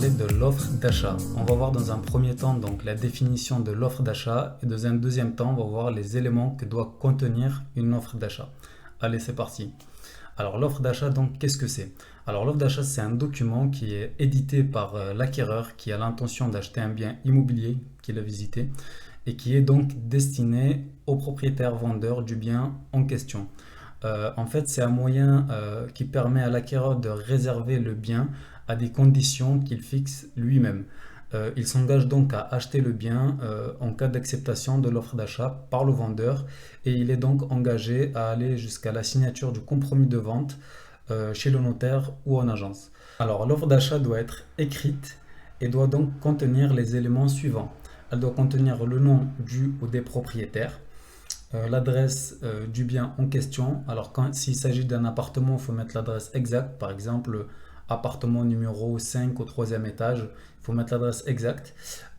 parler de l'offre d'achat. On va voir dans un premier temps donc la définition de l'offre d'achat et dans un deuxième temps, on va voir les éléments que doit contenir une offre d'achat. Allez, c'est parti. Alors l'offre d'achat, donc qu'est-ce que c'est? Alors l'offre d'achat, c'est un document qui est édité par l'acquéreur qui a l'intention d'acheter un bien immobilier qu'il a visité et qui est donc destiné au propriétaire vendeur du bien en question. En fait, c'est un moyen qui permet à l'acquéreur de réserver le bien à des conditions qu'il fixe lui-même. Il s'engage donc à acheter le bien en cas d'acceptation de l'offre d'achat par le vendeur et il est donc engagé à aller jusqu'à la signature du compromis de vente chez le notaire ou en agence. Alors, l'offre d'achat doit être écrite et doit donc contenir les éléments suivants. Elle doit contenir le nom du ou des propriétaires, l'adresse du bien en question. Alors s'il s'agit d'un appartement, il faut mettre l'adresse exacte. Par exemple, appartement numéro 5 au troisième étage, il faut mettre l'adresse exacte.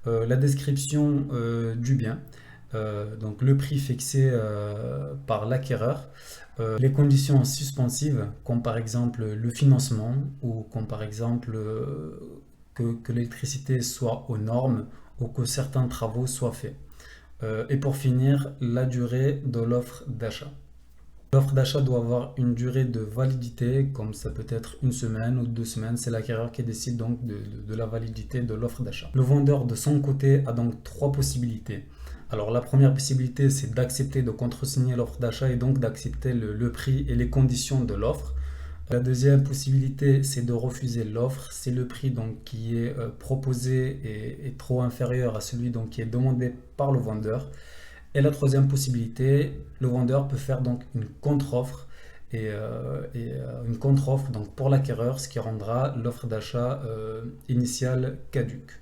La description du bien, donc le prix fixé par l'acquéreur. Les conditions suspensives, comme par exemple le financement ou comme par exemple que l'électricité soit aux normes ou que certains travaux soient faits. Et pour finir, la durée de l'offre d'achat. L'offre d'achat doit avoir une durée de validité, comme ça peut être une semaine ou 2 semaines. C'est l'acquéreur qui décide donc de la validité de l'offre d'achat. Le vendeur, de son côté, a donc trois possibilités. Alors la première possibilité, c'est d'accepter de contresigner l'offre d'achat et donc d'accepter le prix et les conditions de l'offre. La deuxième possibilité, c'est de refuser l'offre. C'est le prix donc, qui est proposé et trop inférieur à celui donc, qui est demandé par le vendeur. Et la troisième possibilité, le vendeur peut faire donc une contre-offre une contre-offre donc, pour l'acquéreur, ce qui rendra l'offre d'achat initiale caduque.